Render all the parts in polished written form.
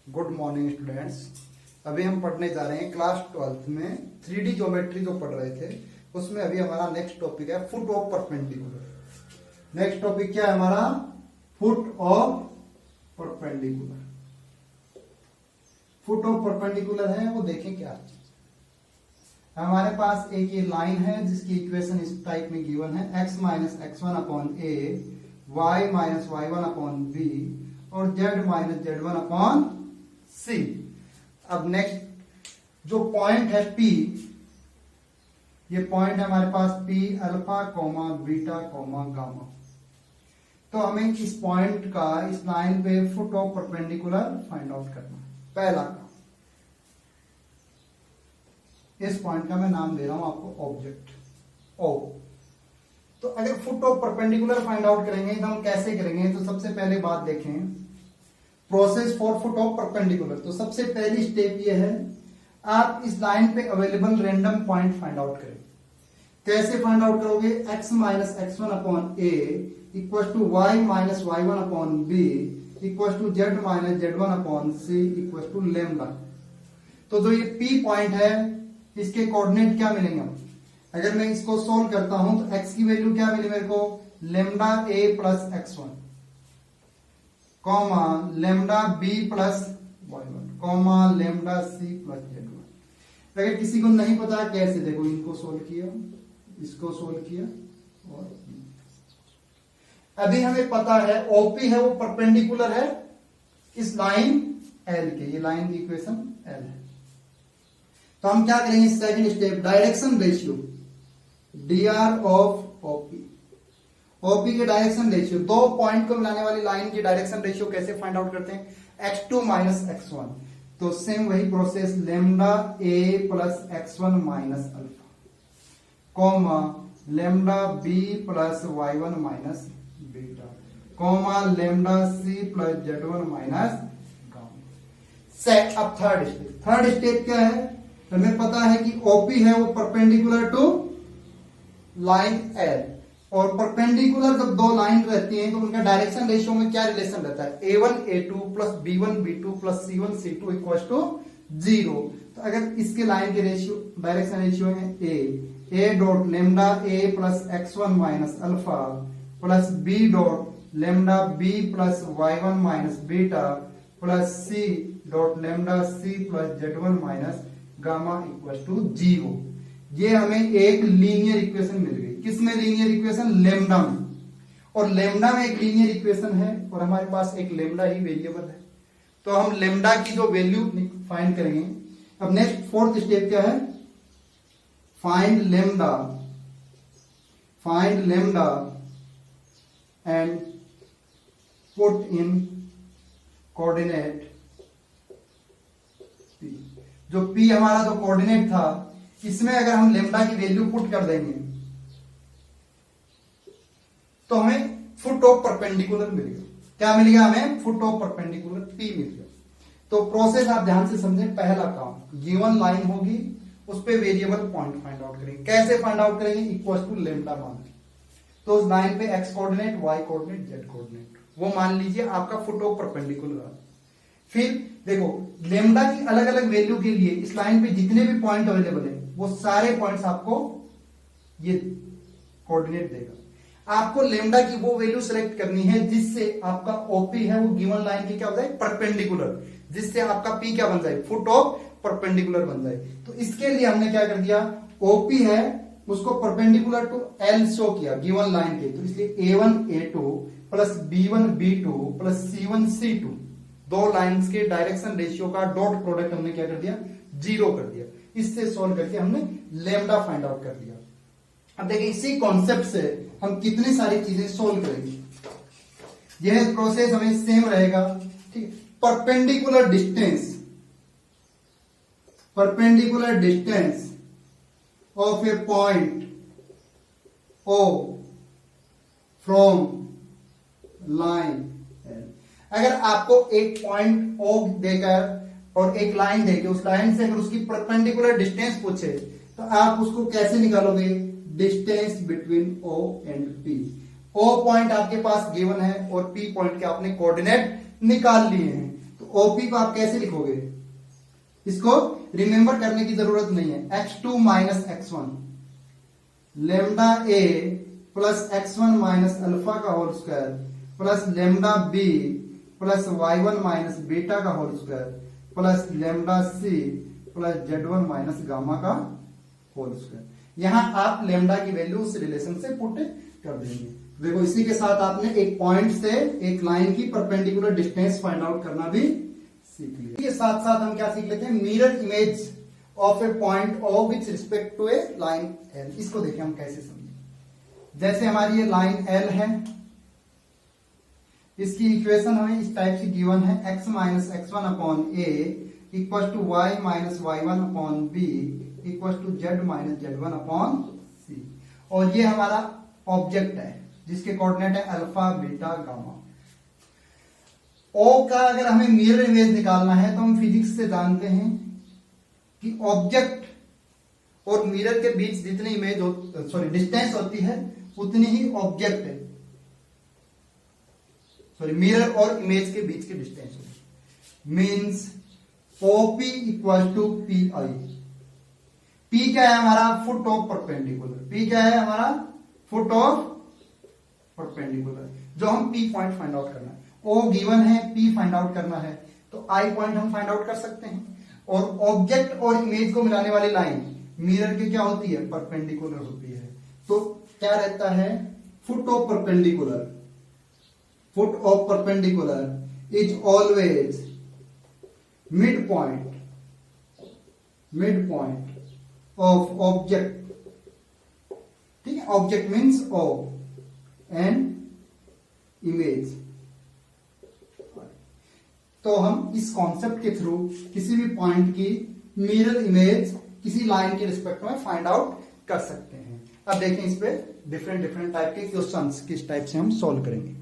Good morning students. अभी हम पढ़ने जा रहे हैं क्लास 12th में 3D ज्योमेट्री जो पढ़ रहे थे उसमें अभी हमारा नेक्स्ट टॉपिक है foot of perpendicular. Next topic क्या है हमारा? Foot of perpendicular. Foot of perpendicular है वो देखें क्या। हमारे पास एक ये लाइन है जिसकी इक्वेशन इस टाइप में गिवन है x minus x1 upon a, y minus y1 upon b और z minus z1 upon c। अब नेक्स्ट जो पॉइंट है p, ये पॉइंट है हमारे पास p alpha comma beta comma gamma. तो हमें इस पॉइंट का इस लाइन पे foot of perpendicular find out करना है। पहला काम, इस पॉइंट का मैं नाम दे रहा हूं आपको ऑब्जेक्ट O। तो अगर foot of perpendicular find out करेंगे तो हम कैसे करेंगे? तो सबसे पहले बात देखें process for foot of perpendicular. तो सबसे पहली स्टेप ये है, आप इस लाइन पे available random point find out करें। कैसे फाइंड आउट करोगे? x minus x1 upon a equal to y minus y1 upon b equal to z minus z1 upon c equal to lambda. तो जो ये p पॉइंट है इसके coordinate क्या मिलेंगे? अगर मैं इसको सोल्व करता हूं तो x की वैल्यू क्या मिली मेरे को? Lambda a plus x1 comma lambda b plus y1 comma lambda c plus z1। अगर किसी को नहीं पता कैसे, देखो इनको सोल्व किया, इसको सोल्व किया और अभी हमें पता है OP है वो परपेंडिकुलर है इस लाइन L के। ये लाइन की इक्वेशन L है। तो हम क्या करेंगे? Second step, direction ratio dr of OP के डायरेक्शन रेशियो, दो पॉइंट को मिलाने वाली लाइन की डायरेक्शन रेशियो कैसे फाइंड आउट करते हैं? x2 minus x1। तो सेम वही process, lambda a plus x1 minus alpha comma lambda b plus y1 minus beta comma lambda c plus z1 minus gamma. अब थर्ड स्टेप क्या है? हमें पता है कि OP है वो परपेंडिकुलर टू लाइन L, और परपेंडिकुलर जब दो लाइन रहती हैं तो उनका डायरेक्शन रेशियो में क्या रिलेशन रहता है? A1 A2 plus B1 B2 plus C1 C2 equal to 0। तो अगर इसके लाइन के रेशियो डायरेक्शन रेशियो है A dot lambda A plus x1 minus alpha plus B dot lambda B plus y1 minus beta plus C dot lambda C plus z1 minus gamma equal to 0। ये हमें एक linear equation मिल गई। किसमें linear equation? Lambda में। और lambda में एक linear equation है और हमारे पास एक लेमडा ही वेरिएबल है, तो हम लेमडा की जो वैल्यू फाइंड करेंगे। अब नेक्स्ट फोर्थ स्टेप क्या है? Find lambda and put in coordinate P। जो P हमारा जो कोऑर्डिनेट था, इसमें अगर हम लेमडा की वैल्यू पुट कर देंगे तो हमें फुट ऑफ परपेंडिकुलर मिल गया। क्या मिल गया हमें? फुट ऑफ परपेंडिकुलर P मिल गया। तो प्रोसेस आप ध्यान से समझें। पहला काम, गिवन लाइन होगी उस पे वेरिएबल पॉइंट फाइंड आउट करेंगे। कैसे फाइंड आउट करेंगे? इक्वल टू लेमडा मान के। तो उस लाइन पे x coordinate, y coordinate, z coordinate वो मान लीजिए आपका फुट ऑफ परपेंडिकुलर। फिर देखो लेमडा की अलग अलग वैल्यू के लिए इस लाइन पे जितने भी पॉइंट अवेलेबल है वो सारे पॉइंट्स आपको ये कोऑर्डिनेट देगा। आपको लेमडा की वो वैल्यू सेलेक्ट करनी है जिससे आपका OP है वो गिवन लाइन की क्या हो जाए? परपेंडिकुलर, जिससे आपका P क्या बन जाए? फुट ऑफ परपेंडिकुलर बन जाए। तो इसके लिए हमने क्या कर दिया? OP है उसको परपेंडिकुलर टू L शो किया गिवन लाइन के, तो इसलिए A1 A2 plus B1 B2 plus C1 C2 दो लाइंस के डायरेक्शन रेशियो का डॉट प्रोडक्ट हमने क्या कर दिया? 0 कर दिया। इससे सोल्व करके हमने लेमडा फाइंड आउट कर दिया। अब देखिए इसी कॉन्सेप्ट से हम कितनी सारी चीजें सोल्व करेंगे। यह प्रोसेस हमें सेम रहेगा, ठीक। Perpendicular distance of a point O from line. अगर आपको एक पॉइंट O देकर और एक लाइन देकर उस लाइन से अगर उसकी परपेंडिकुलर डिस्टेंस पूछे तो आप उसको कैसे निकालोगे? Distance between O and P। O point आपके पास गिवन है और P पॉइंट के आपने कोऑर्डिनेट निकाल लिए हैं। तो ओपी को आप कैसे लिखोगे? इसको रिमेंबर करने की जरूरत नहीं है। x2 minus x1 lambda a plus x1 minus alpha का whole square plus lambda b plus y1 minus beta का whole square plus lambda c plus z1 minus gamma का होल स्क्वायर। यहां आप लेमडा की वैल्यू उस relation से put कर देंगे। देखो इसी के साथ आपने एक पॉइंट से एक लाइन की परपेंडिकुलर डिस्टेंस फाइंड आउट करना भी सीख लिया। इसके साथ साथ हम क्या सीख लेते हैं? Mirror image of a point O with respect to a line L. इसको देखिए हम कैसे समझे। जैसे हमारी ये लाइन एल है, इसकी इक्वेशन हमें इस टाइप से गिवन है, x minus x1 upon a equal to y minus y1 upon b equal to z minus z1 upon c. और ये हमारा ऑब्जेक्ट है जिसके कोऑर्डिनेट है अल्फा बीटा गामा। ओ का अगर हमें मिरर इमेज निकालना है तो हम फिजिक्स से जानते हैं कि ऑब्जेक्ट और मिरर के बीच जितनी डिस्टेंस होती है उतनी ही ऑब्जेक्ट है, मिरर और इमेज के बीच की डिस्टेंस होगी। Means OP equal to P I. P क्या है हमारा? Foot of perpendicular. पी क्या है हमारा? फुट ऑफ परपेंडिकुलर, जो हम पी पॉइंट फाइंड आउट करना है। ओ गिवन है, पी फाइंड आउट करना है, तो आई पॉइंट हम फाइंड आउट कर सकते हैं। और ऑब्जेक्ट और इमेज को मिलाने वाली लाइन मिरर की क्या होती है? परपेंडिकुलर होती है। तो क्या रहता है? Foot of perpendicular. Foot of perpendicular is always mid point of object. ठीक है, object means O and image. तो हम इस कॉन्सेप्ट के थ्रू किसी भी पॉइंट की मिरर इमेज किसी लाइन के रिस्पेक्ट में फाइंड आउट कर सकते हैं। अब देखें इस पे डिफरेंट टाइप के क्वेश्चंस किस टाइप से हम सॉल्व करेंगे।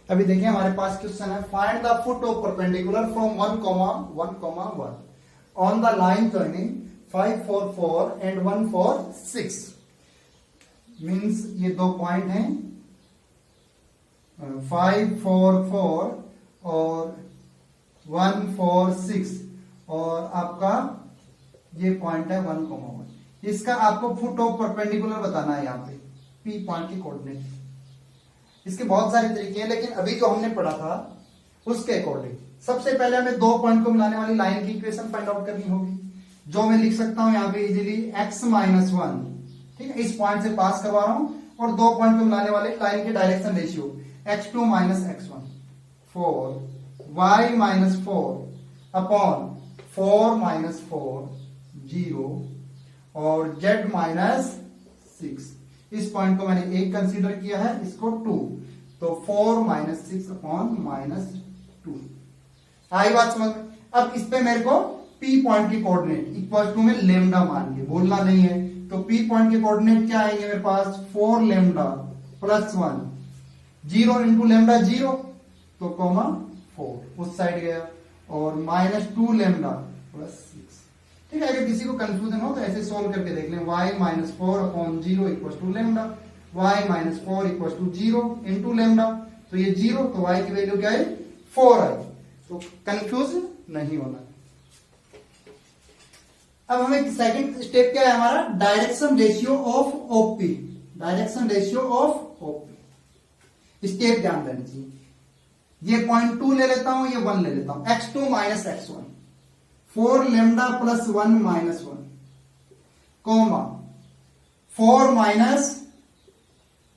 अभी देखिए हमारे पास क्वेश्चन है, find the foot of perpendicular from 1,1,1 on the line joining 5, 4, 4 and 1, 4, 6। Means ये दो पॉइंट हैं 5, 4, 4 और 1, 4, 6 और आपका ये पॉइंट है 1,1। इसका आपको फुट ऑफ परपेंडिकुलर बताना है यहाँ पे पी पॉइंट की कोऑर्डिनेट। इसके बहुत सारे तरीके हैं, लेकिन अभी जो हमने पढ़ा था उसके अकॉर्डिंग सबसे पहले हमें दो पॉइंट को मिलाने वाली लाइन की इक्वेशन फाइंड आउट करनी होगी, जो मैं लिख सकता हूं यहाँ पे इजीली x माइनस 1। ठीक है, इस पॉइंट से पास करवा रहा हूं और दो पॉइंट को मिलाने वाले लाइन के direction ratio x2 minus x1 4 y minus 4 upon 4 minus 4 0 और z माइनस 6। इस पॉइंट को मैंने एक कंसीडर किया है, इसको 2, तो 4 माइनस 6 अपॉन माइनस 2। आई बात समझ में? अब इस पे मेरे को P पॉइंट की कोऑर्डिनेट इक्वल टू में लेमडा मान के बोलना नहीं है, तो P पॉइंट के कोऑर्डिनेट क्या आएंगे मेरे पास? 4 लेमडा प्लस 1 0 इंटू लेमडा 0 तो कॉमा 4 उस साइड गया और माइनस 2 लेमडा प्लस 6। ठीक है, अगर किसी को कंफ्यूजन हो तो ऐसे सॉल्व करके देख लें। y minus 4 upon 0 equal to lambda, y minus 4 equal to 0 into lambda, तो ये 0 तो y की वैल्यू क्या है? 4 आई। तो कंफ्यूज नहीं होना। अब हमें सेकंड स्टेप क्या है हमारा? Direction ratio of OP. Direction ratio of OP step ध्यान देना चाहिए। ये पॉइंट 2 ले लेता हूं, ये 1 ले लेता हूं। x2 minus x1 4 lambda plus 1 minus 1 comma 4 minus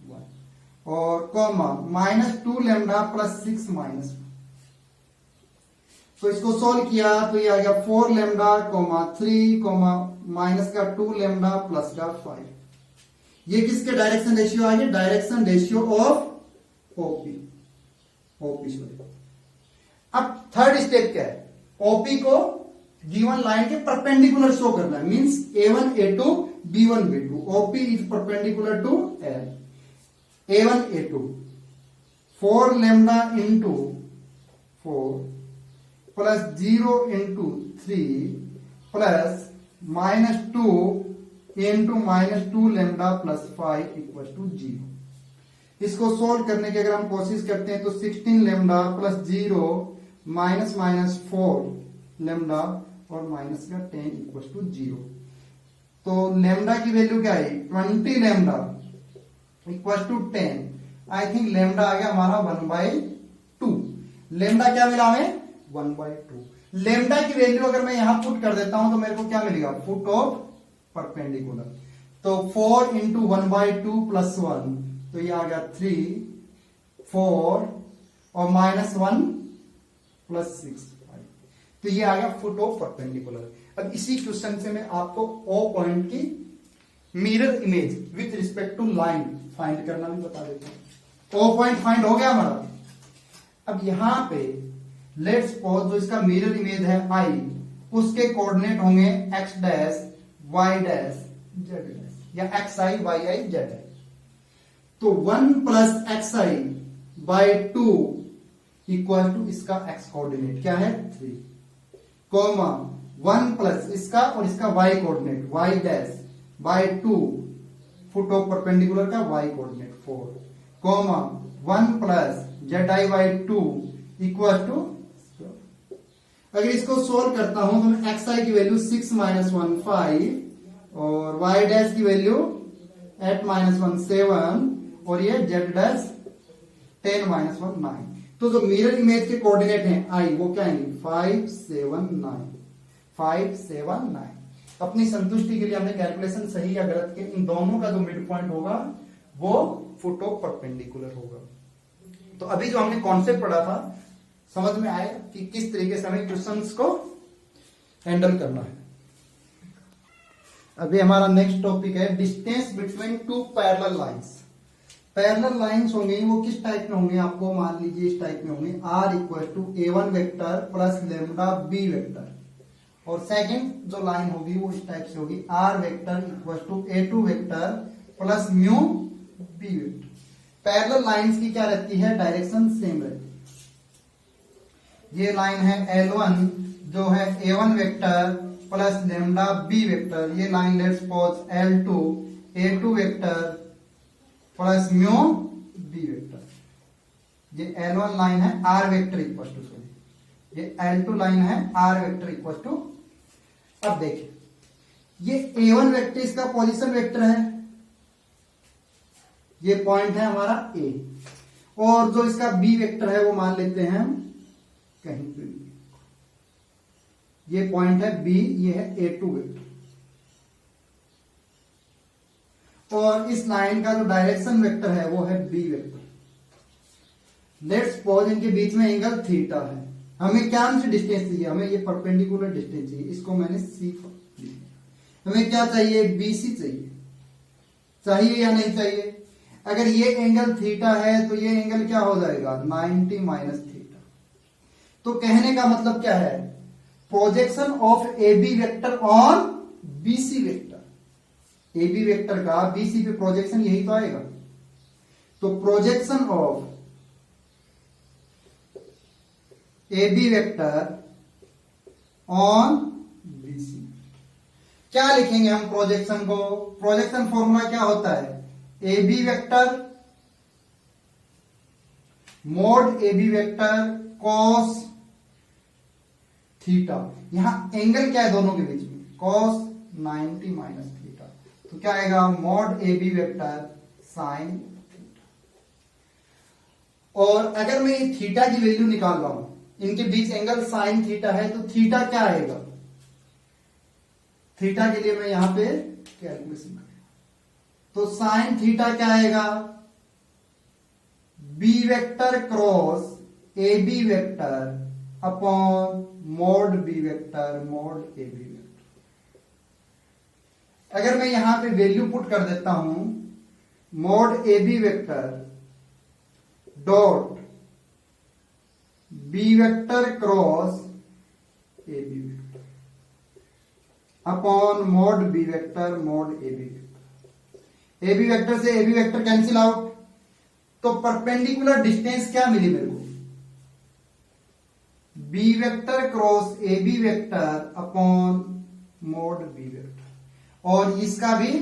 1 और comma minus 2 lambda plus 6 minus 1। तो इसको सोल्व किया तो ये आ गया 4 लेमडा कोमा 3 कोमा माइनस का 2 लेमडा प्लस का 5। ये किसके डायरेक्शन रेशियो आ गया? Direction ratio of OP. अब थर्ड स्टेप क्या है? ओपी को गिवन लाइन के परपेंडिकुलर शो करना है। Means A1 A2 B1 B2 OP is perpendicular to L। A1 A2 4 lambda into 4 plus 0 into 3 plus minus 2 into minus 2 lambda plus 5 equal to 0। इसको solve करने की अगर हम कोशिश करते हैं तो 16 lambda plus 0 minus minus 4 lambda और माइनस का 10 इक्वल टू 0। तो लेमडा की वैल्यू क्या है 20 lambda equal to 10। I think lambda आ गया हमारा 1/2। लेमडा क्या मिला हमें 1/2। लेमडा की वैल्यू अगर मैं यहां पुट कर देता हूं तो मेरे को क्या मिलेगा फुट ऑफ परपेंडिकुलर। तो 4 इंटू 1/2 प्लस 1 तो ये आ गया 3 4 और माइनस 1 प्लस 6 5। तो ये आ गया फुट ऑफ परपेंडिकुलर। अब इसी क्वेश्चन से मैं आपको ओ पॉइंट की mirror image with respect to line find करना भी बता देता हूं। ओ पॉइंट फाइंड हो गया हमारा। अब यहां पे लेट्स सपोज जो इसका मिरर इमेज है आई, उसके कोऑर्डिनेट होंगे x dash y dash z dash या x i y i z i. तो 1 plus x i by 2 equal to इसका एक्स कोऑर्डिनेट क्या है 3, कॉमा 1 प्लस इसका और इसका y coordinate y dash by 2 foot of perpendicular का y coordinate 4, comma 1 plus z i by 2 equal to. अगर इसको सोल्व करता हूं तो मैं एक्स आई की वैल्यू 6 माइनस 1 5 और वाई डैश की वैल्यू 8 माइनस 1 7 और ये जेड डैश 10 माइनस 1 9। तो जो मिरर इमेज के कोऑर्डिनेट हैं आई वो क्या है 5 7 9 5 7 9। अपनी संतुष्टि के लिए हमने कैलकुलेशन सही या गलत के इन दोनों का जो मिड पॉइंट होगा वो फुट ऑफ परपेंडिकुलर होगा। तो अभी जो हमने कॉन्सेप्ट पढ़ा था समझ में आए कि किस तरीके से हमें क्वेश्चंस को हैंडल करना है। अभी हमारा नेक्स्ट टॉपिक है distance between two parallel lines. Parallel lines होंगे वो किस टाइप में होंगे आपको मान लीजिए इस टाइप में होंगे r equal to a1 vector plus lambda b vector, और सेकंड जो लाइन होगी वो इस टाइप से होगी r vector equal to a2 vector plus mu b vector. Parallel lines की क्या रहती है डायरेक्शन सेम रहती है। ये लाइन है L1 जो है A1 vector plus lambda B vector, ये line let's suppose L2 A2 vector plus mu B vector. ये L1 लाइन है R vector equal to sorry ये L2 लाइन है R वेक्टर इक्वल टू। अब देखिए ये A1 वेक्टर इसका position vector है, ये पॉइंट है हमारा A, और जो इसका B वेक्टर है वो मान लेते हैं हम कहीं पे भी, ये पॉइंट है B, ये है A2 वेक्टर, और इस लाइन का जो डायरेक्शन वेक्टर है वो है B वेक्टर। लेट्स सपोज इनके बीच में एंगल थीटा है, हमें क्या से डिस्टेंस चाहिए, हमें ये परपेंडिकुलर डिस्टेंस चाहिए, इसको मैंने C हमें क्या चाहिए BC चाहिए या नहीं चाहिए। अगर ये एंगल थीटा है तो ये एंगल क्या हो जाएगा 90 माइनस थीटा। तो कहने का मतलब क्या है projection of AB vector on BC vector, AB vector का BC पे प्रोजेक्शन यही तो आएगा। तो projection of AB vector on BC, क्या लिखेंगे हम प्रोजेक्शन को, प्रोजेक्शन फॉर्मूला क्या होता है AB vector mode AB vector cos theta, यहां एंगल क्या है दोनों के बीच में कॉस 90 माइनस थीटा, तो क्या आएगा mode AB vector sine theta. और अगर मैं ये थीटा की वैल्यू निकाल रहा हूं, इनके बीच एंगल साइन थीटा है, तो थीटा क्या आएगा, थीटा के लिए मैं यहां पे कैलकुलेशन करूंगा, तो साइन थीटा क्या आएगा B vector cross AB vector upon mode B vector mode AB vector. अगर मैं यहां पे वैल्यू पुट कर देता हूं mode AB vector dot B vector cross AB vector upon mode B vector mode AB vector. AB vector से AB vector cancel out, तो perpendicular distance क्या मिली मेरे को B vector cross AB vector upon mode B vector, और इसका भी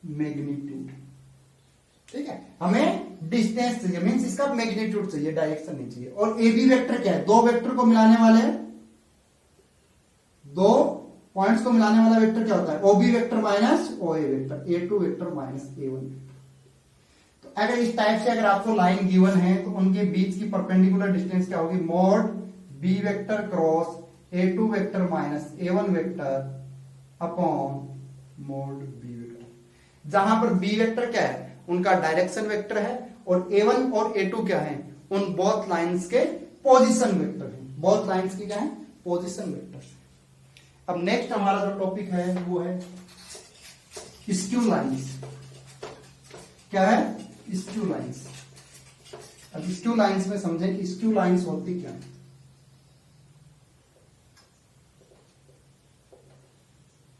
magnitude. ठीक है, हमें डिस्टेंस चाहिए, मीन्स इसका मैग्नीट्यूड चाहिए, डायरेक्शन नहीं चाहिए। और ए बी वेक्टर क्या है, दो वेक्टर को मिलाने वाले, दो पॉइंट्स को मिलाने वाला वेक्टर क्या होता है, O B vector minus O A vector, A two vector minus A one vector. तो अगर इस टाइप से अगर आपको लाइन गिवन है तो उनके बीच की परपेंडिकुलर डिस्टेंस क्या होगी, mod B vector cross A two vector minus A one vector upon mod B vector. जहां पर बी वेक्टर क्या है, उनका डायरेक्शन वेक्टर है, और a1 और a2 क्या है, उन बोथ लाइंस के पोजीशन वेक्टर है। बोथ लाइंस की क्या है, पोजीशन वेक्टर। अब नेक्स्ट हमारा जो टॉपिक है वो है स्क्यू लाइंस। क्या है, स्क्यू लाइंस। अब स्क्यू लाइंस में समझें कि स्क्यू लाइंस होती क्या है।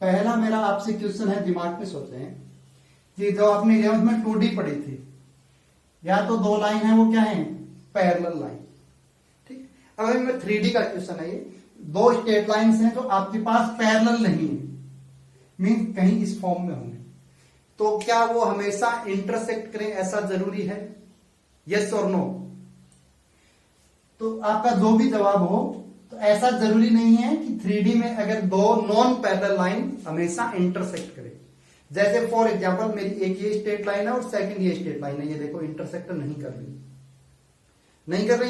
पहला मेरा आपसे क्वेश्चन है, दिमाग में सोचते हैं कि जो आपने 11th में 2D पढ़ी थी, या तो दो लाइन है वो क्या है, पैरेलल लाइन। ठीक, अब हमें 3D का क्वेश्चन है, ये दो स्ट्रेट लाइंस हैं जो आपके पास पैरेलल नहीं है, मीन कहीं इस फॉर्म में होंगे, तो क्या वो हमेशा इंटरसेक्ट करें, ऐसा जरूरी है, यस और नो? तो आपका जो भी जवाब हो, तो ऐसा जरूरी नहीं है कि 3D में अगर दो नॉन पैरेलल लाइन हमेशा इंटरसेक्ट करें। जैसे फॉर एग्जांपल मेरी एक ये स्ट्रेट लाइन है और सेकंड ये स्ट्रेट लाइन है, ये देखो इंटरसेक्ट नहीं कर रही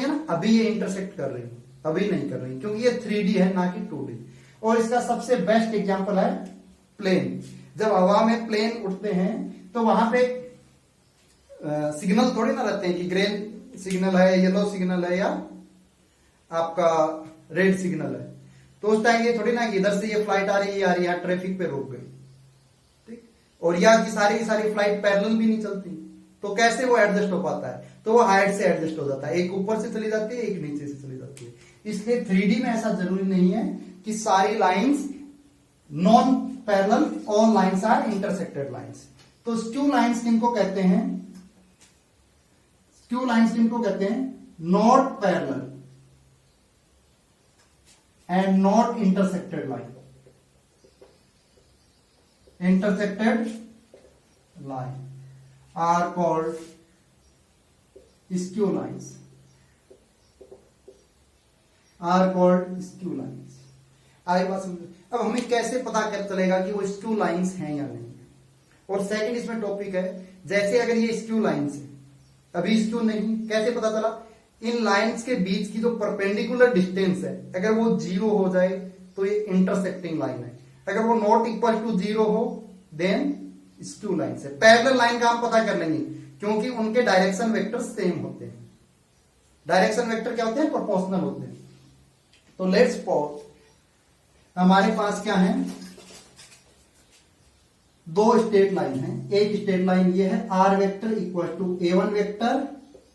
है ना, अभी ये इंटरसेक्ट कर रही है, अभी नहीं कर रही, क्योंकि ये 3D है ना कि 2D। और इसका सबसे बेस्ट एग्जांपल है प्लेन। जब हवा में प्लेन उठते हैं तो वहां पे सिग्नल थोड़ी ना रहते हैं कि ग्रीन सिग्नल है, येलो सिग्नल है, या आपका रेड सिग्नल है। तो उस टाइम ये थोड़ी ना कि इधर से ये फ्लाइट आ रही है, आ रही है, ट्रैफिक पे रोक गई, ठीक, और या की सारी फ्लाइट पैरेलल भी नहीं चलती, तो कैसे वो एडजस्ट हो पाता है, तो वो हाइट से एडजस्ट हो जाता है, एक ऊपर से चली जाती है, एक नीचे से चली जाती है। इसलिए 3D में ऐसा जरूरी नहीं है कि सारी lines non parallel, all lines are intersected lines. तो स्क्यू लाइंस किनको कहते हैं, स्क्यू लाइंस किनको कहते हैं, not parallel and not intersected line. Intersected line are called skew lines, are called skew lines. आई बात समझ। अब हमें कैसे पता कर चलेगा कि वो स्क्यू लाइंस हैं या नहीं? और सेकंड इसमें टॉपिक है, जैसे अगर ये स्क्यू लाइंस है, अभी स्क्यू नहीं, कैसे पता चला? इन लाइंस के बीच की जो परपेंडिकुलर डिस्टेंस है, अगर वो 0 हो जाए तो ये इंटरसेक्टिंग लाइन है, अगर वो नॉट इक्वल टू 0 हो देन स्क्यू लाइन है। पैरेलल लाइन का हम पता कर लेंगे क्योंकि उनके डायरेक्शन वेक्टर सेम होते हैं। डायरेक्शन वेक्टर क्या होते हैं? प्रोपोर्शनल होते हैं। तो लेट्स सपोज हमारे पास क्या है, दो स्ट्रेट लाइन है। एक स्ट्रेट लाइन ये है R vector equal to a1 vector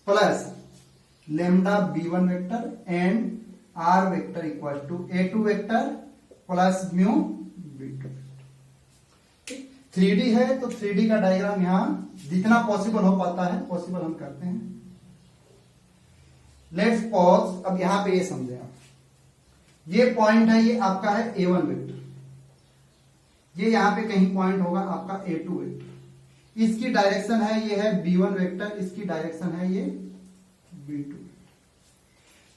plus lambda b1 vector and R vector equal to a2 vector plus mu b2। 3D है तो 3D का डायग्राम यहां जितना पॉसिबल हो पाता है पॉसिबल हम करते हैं। लेट्स पॉज, अब यहां पे ये समझे आप, ये पॉइंट है, ये आपका है a1 वेक्टर, ये यहां पे कहीं पॉइंट होगा आपका a2 वेक्टर, इसकी डायरेक्शन है ये है b1 वेक्टर, इसकी डायरेक्शन है ये b2।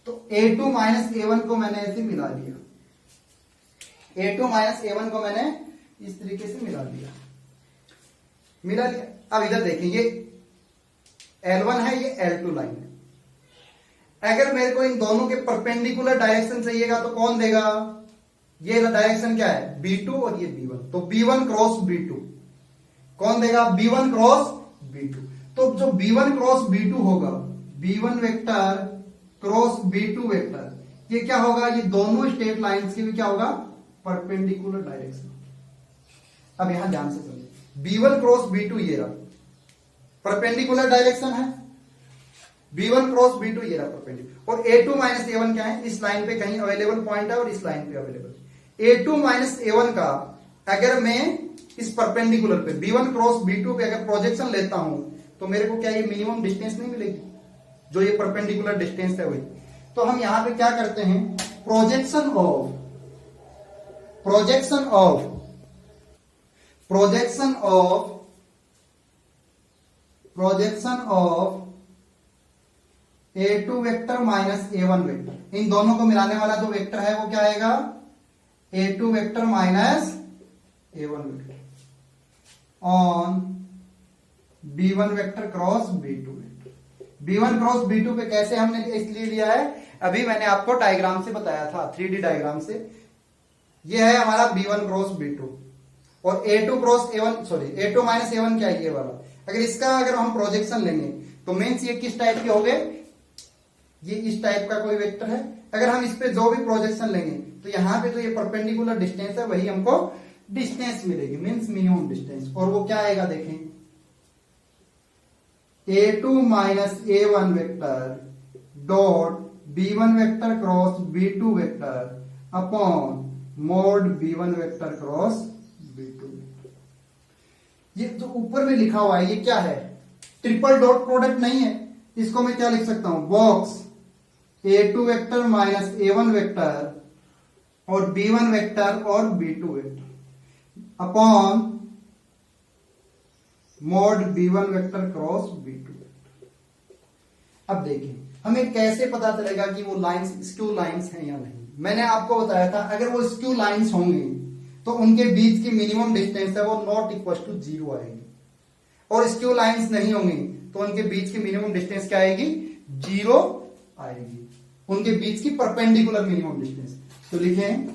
तो a2 माइनस a1 को मैंने ऐसे मिला दिया, a2 माइनस a1 को मैंने इस तरीके से मिला दिया। अब इधर देखिए, ये L1 है, ये L2 लाइन है। अगर मेरे को इन दोनों के परपेंडिकुलर डायरेक्शन चाहिएगा तो कौन देगा? ये डायरेक्शन क्या है? B2 और ये B1, तो B1 क्रॉस B2 कौन देगा? B1 cross B2। तो जो B1 क्रॉस B2 होगा, B1 vector cross B2 vector, ये क्या होगा? ये दोनों स्ट्रेट लाइंस के भी क्या होगा? Perpendicular direction. अब यहां ध्यान से समझिए, B1 क्रॉस B2 ये रहा परपेंडिकुलर डायरेक्शन है, B1 क्रॉस B2 ये रहा परपेंडिकुलर, और A2 माइनस A1 क्या है? इस लाइन पे कहीं अवेलेबल पॉइंट है और इस लाइन पे अवेलेबल। A2 माइनस A1 का अगर मैं इस परपेंडिकुलर पे B1 क्रॉस B2 पे अगर प्रोजेक्शन लेता हूं तो मेरे को क्या ये मिनिमम डिस्टेंस नहीं मिलेगी? जो ये परपेंडिकुलर डिस्टेंस है वही। तो हम यहां पे क्या करते हैं? Projection of A2 vector minus A1 vector, इन दोनों को मिलाने वाला जो वेक्टर है वो क्या आएगा, A2 vector minus A1 vector on B1 vector cross B2 vector. B1 cross B2 पे कैसे हमने इसलिए लिया है, अभी मैंने आपको डायग्राम से बताया था, 3D डायग्राम से। ये है हमारा B1 क्रॉस B2 और A2 cross A1, sorry A2 minus A1 क्या है, ये वाला। अगर हम प्रोजेक्शन लेंगे तो मीन्स ये किस टाइप के हो गए, ये इस टाइप का कोई वेक्टर है। अगर हम इस पे जो भी प्रोजेक्शन लेंगे तो यहाँ पे तो ये परपेंडिकुलर डिस्टेंस है, वही हमको डिस्टेंस मिलेगी, मीन्स मिनिमम डिस्टेंस। और वो क्या आएगा देखें, A2 minus A1 vector dot B1 vector cross B2 vector upon mode B1 vector cross B2 vector. ये जो ऊपर में लिखा हुआ है ये क्या है, ट्रिपल डॉट प्रोडक्ट नहीं है, इसको मैं क्या लिख सकता हूं, box A2 vector minus A1 vector और B1 वेक्टर और B2 vector upon mode B1 vector cross B2 vector. अब देखिए हमें कैसे पता चलेगा कि वो लाइंस स्क्यू लाइंस हैं या नहीं। मैंने आपको बताया था अगर वो स्क्यू लाइंस होंगी तो उनके बीच की मिनिमम डिस्टेंस है वो नॉट इक्वल टू 0 आएगी, और स्क्यू लाइंस नहीं होंगी तो उनके बीच की मिनिमम डिस्टेंस क्या आएगी, 0 आएगी, उनके बीच की परपेंडिकुलर मिनिमम डिस्टेंस। तो लिखें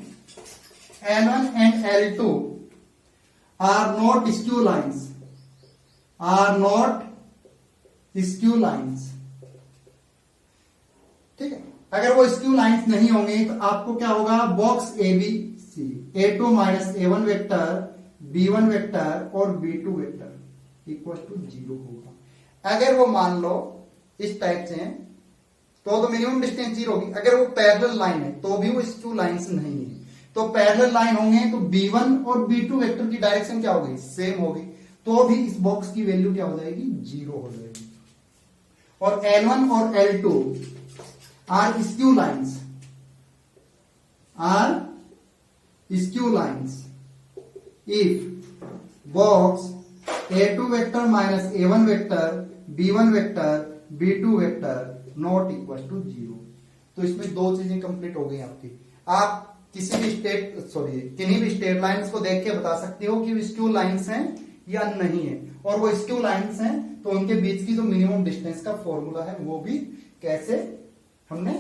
L1 and L2 are not skew lines, are not skew lines. ठीक है, अगर वो स्क्यू लाइंस नहीं होंगे तो आपको क्या होगा, box ABC A2 minus A1 vector B1 vector और B2 वेक्टर इक्वल टू 0 होगा। अगर वो मान लो इस टाइप से हैं तो मिनिमम डिस्टेंस 0 होगी। अगर वो पैरेलल लाइन है तो भी वो स्क्यू लाइंस नहीं है, तो पैरेलल लाइन होंगे तो B1 और B2 वेक्टर की डायरेक्शन क्या होगी, सेम होगी, तो भी इस बॉक्स की वैल्यू क्या हो जाएगी, 0 हो जाएगी। और L1 और L2 are skew lines, are skew lines if box A2 vector minus A1 vector B1 vector B2 vector not equal to 0। तो इसमें दो चीजें कंप्लीट हो गई आपकी। आप किसी भी किन्हीं भी स्ट्रेट लाइंस को देख के बता सकते हो कि स्क्यू लाइंस हैं या नहीं है, और वो स्क्यू लाइंस हैं तो उनके बीच की जो मिनिमम डिस्टेंस का फॉर्मूला है वो भी कैसे हमने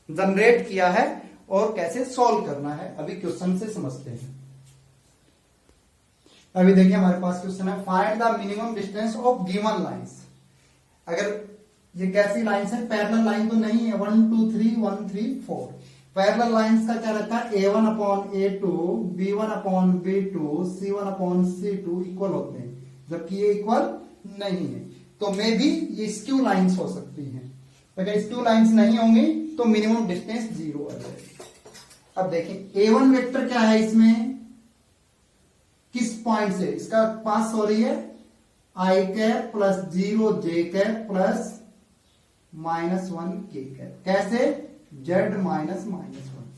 जनरेट किया है और कैसे सॉल्व करना है, अभी क्वेश्चन से समझते हैं। अभी देखिए हमारे पास क्वेश्चन है, find the minimum distance of given lines. अगर ये कैसी लाइंस है, पैरेलल लाइन तो नहीं है, 1 2 3 1 3 4। पैरेलल लाइंस का क्या रहता है, A1 upon A2 B1 upon B2 C1 upon C2 equal होते हैं, जबकि ये इक्वल नहीं है, तो मे भी ये स्क्यू लाइंस हो सकती हैं। अगर स्क्यू लाइंस नहीं होंगी तो मिनिमम डिस्टेंस 0 आ जाएगी। अब देखें A1 वेक्टर क्या है, इसमें किस पॉइंट से इसका पास हो रही है, I cap plus 0 J cap plus -1 K cap, कैसे, Z minus -1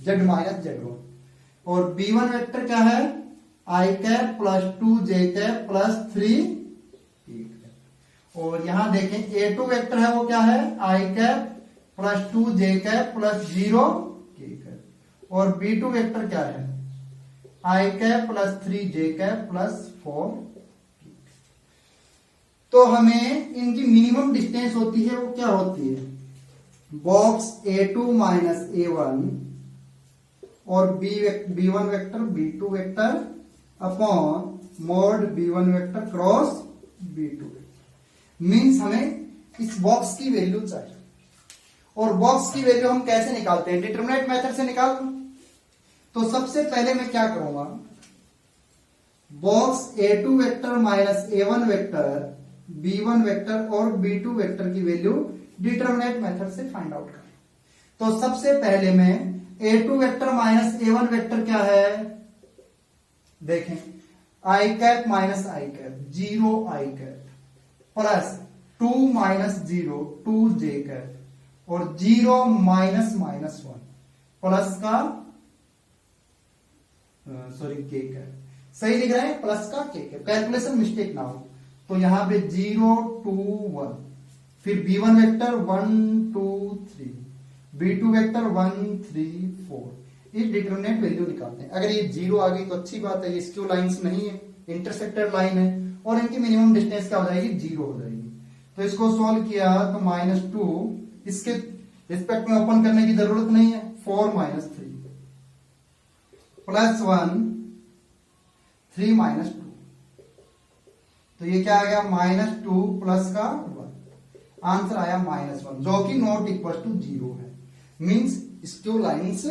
Z minus Z1। और B1 वेक्टर क्या है, I cap plus 2 J cap plus 3 K cap. और यहां देखें A2 वेक्टर है वो क्या है, I cap plus 2 J cap plus 0 K cap. और B2 वेक्टर क्या है, I cap plus 3 J cap plus 4। तो हमें इनकी मिनिमम डिस्टेंस होती है वो क्या होती है, बॉक्स A2 माइनस A1 और B1 vector B2 vector upon mode B1 vector cross B2 vector. Means हमें इस बॉक्स की वैल्यू चाहिए, और बॉक्स की वैल्यू हम कैसे निकालते हैं, डिटरमिनेंट मेथड से निकाल दो। तो सबसे पहले मैं क्या करूंगा, box A2 vector minus A1 vector B1 vector और B2 वेक्टर की वैल्यू डिटरमिनेंट मेथड से फाइंड आउट करें। तो सबसे पहले मैं A2 vector minus A1 vector क्या है, देखें I cap minus I cap 0 I cap plus 2 minus 0 2 J cap और 0 माइनस -1 प्लस का K कैप, सही लिख रहे हैं, प्लस का K कैप, कैलकुलेशन मिस्टेक ना हो। तो यहां पे 0 2 1 फिर b1 वेक्टर 1 2 3, b2 वेक्टर 1 3 4। इस डिटरमिनेंट वैल्यू निकालते हैं। अगर ये 0 आ गई तो अच्छी बात है, ये स्क्यू लाइंस नहीं है, इंटरसेक्टेड लाइन है, और इनकी मिनिमम डिस्टेंस क्या हो जाएगी, 0 हो जाएगी। तो इसको सॉल्व किया तो -2, इसके रिस्पेक्ट में ओपन करने की जरूरत नहीं है, 4 - 3 +1 3 - 2, तो ये क्या आ गया, -2 प्लस का 1, आंसर आया -1, जो कि नॉट इक्वल टू 0 है, मींस स्क्यू लाइंस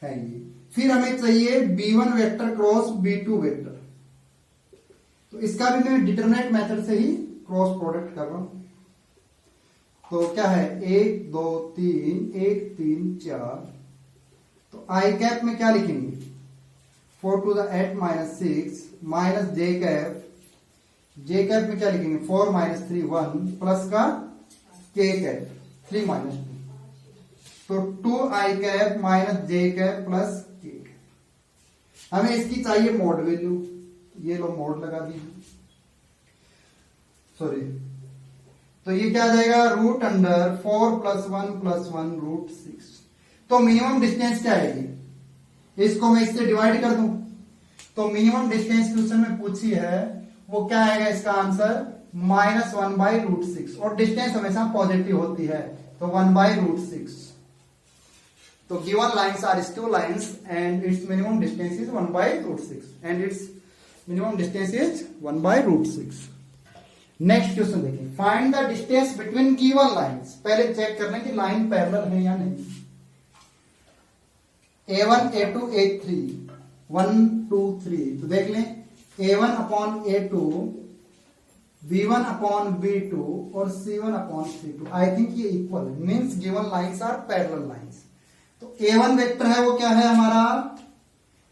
है ये। फिर हमें चाहिए b1 vector cross b2 vector, तो इसका भी मैं डिटरमिनेंट मेथड से ही क्रॉस प्रोडक्ट कर रहा हूं। तो क्या है, 1 2 3 1 3 4, तो आई कैप में क्या लिखेंगे, 4 to the 8 -6 minus J cap, J cap में क्या लिखेंगे, 4 - 3 1 प्लस का के कैप 3 - 2, तो 2 आई कैप माइनस जे कैप प्लस के कैप। हमें इसकी चाहिए मोड वैल्यू, ये लो मोड लगा दी, सॉरी, तो ये क्या आ जाएगा, √अंडर 4 + 1 + 1 √6। तो मिनिमम डिस्टेंस क्या आएगी, इसको मैं इससे डिवाइड कर दूं, तो मिनिमम डिस्टेंस क्वेश्चन में पूछी है वो क्या आएगा, इसका आंसर -1/√6, और डिस्टेंस हमेशा पॉजिटिव होती है, तो 1/√6। तो given lines are skew lines and its minimum distance is 1/√6 and its minimum distance is 1/√6। Next question देखिए, find the distance between given lines. पहले चेक करना कि लाइन पैरेलल है या नहीं। A1 A2 A3 1 2 3, तो देख लें A1/A2 B1/B2 और C1/C2, आई थिंक ये इक्वल है, means given lines are parallel lines. तो A1 वेक्टर है वो क्या है हमारा,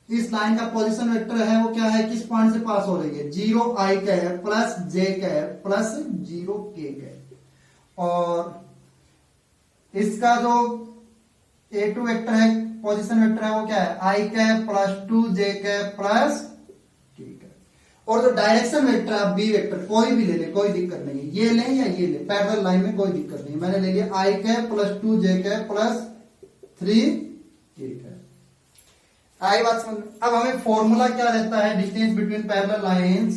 इस लाइन का पोजीशन वेक्टर है वो क्या है, किस पॉइंट से पास हो रही है, 0 आई कैप प्लस जे कैप प्लस 0 के कैप, और इसका जो A2 वेक्टर है पोजीशन वेक्टर है वो क्या है, आई कैप प्लस 2 जे कैप प्लस के कैप, और जो डायरेक्शन वेक्टर है बी वेक्टर कोई भी ले ले, कोई दिक्कत नहीं है, ये लें या ये ले, पैरेलल लाइन में कोई दिक्कत नहीं, मैंने ले लिया आई कैप प्लस 2 जे कैप प्लस 3 के कैप। आई बात समझ। अब हमें फॉर्मूला क्या रहता है distance between parallel lines,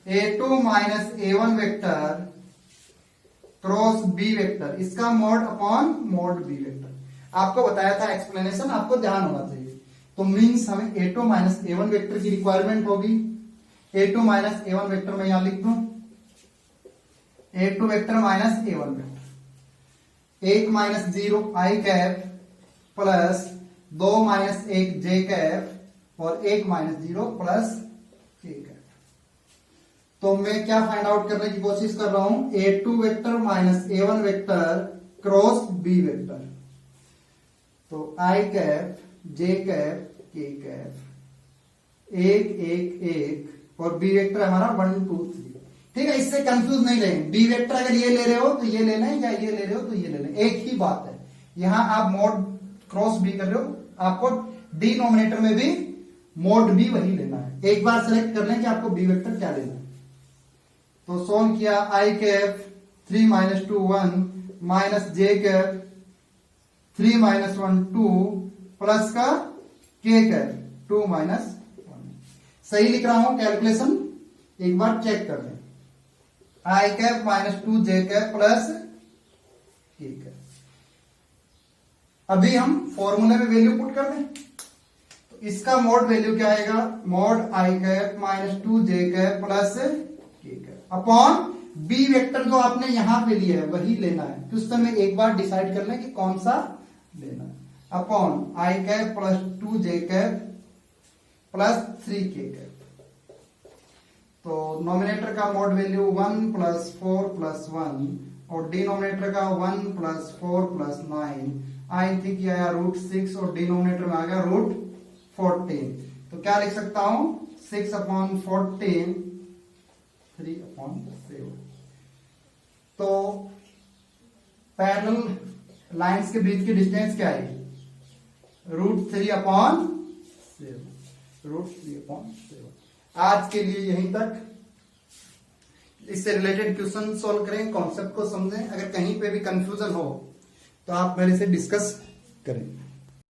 A2 - A1 vector cross B vector, इसका mod upon mod B vector. आपको बताया था एक्सप्लेनेशन, आपको ध्यान होना चाहिए। तो मींस हमें A2 - A1 वेक्टर की रिक्वायरमेंट होगी। A2 - A1 वेक्टर में यहां लिख दूं, A2 vector minus A1 vector, 1 - 0 आई कैप प्लस 2 - 1 जे कैप और 1 - 0 प्लस के कैप। तो मैं क्या फाइंड आउट करने की कोशिश कर रहा हूं, A2 vector minus A1 vector cross B vector. तो I cap J cap K cap 1 1 1 और बी वेक्टर हमारा 1 2 3। ठीक है, इससे कंफ्यूज नहीं रहेंगे। बी वेक्टर अगर ये ले रहे हो तो ये लेना है, या ये ले रहे हो तो ये लेना है, एक ही बात है। यहां आप मोड क्रॉस बी कर रहे हो, आपको डिनोमिनेटर में भी मोड बी वही लेना है। एक बार सेलेक्ट कर लें कि आपको बी वेक्टर क्या लेना है। तो सोल्व किया, आई कैप 3 - 2 1 माइनस जे कैप 3 - 1 2 प्लस का के कैप 2 - 1। सही लिख रहा हूं कैलकुलेशन, एक बार चेक कर लें। आई कैप माइनस 2 जे कैप प्लस के कैप। अभी हम फॉर्मूले में वैल्यू पुट कर दें, तो इसका मोड वैल्यू क्या आएगा, mode I cap minus 2 J cap plus के कैप अपॉन बी वेक्टर जो आपने यहां पे लिया है वही लेना है। क्वेश्चन में एक बार डिसाइड कर लें कि कौन सा लेना है, upon I cap plus 2 J cap plus 3 के कैप। तो नॉमिनेटर का मोड वैल्यू 1 + 4 + 1 और डिनोमिनेटर का 1 + 4 + 9, आई थिंक ये आया √6 और डिनोमिनेटर में आ गया √14। तो क्या लिख सकता हूं, 6/14 3/7। तो पैरेलल लाइंस के बीच की डिस्टेंस क्या आएगी, √3/7, √3/7। आज के लिए यहीं तक। इससे रिलेटेड क्वेश्चन सॉल्व करें, कॉन्सेप्ट को समझें। अगर कहीं पे भी कंफ्यूजन हो तो आप मेरे से डिस्कस करें।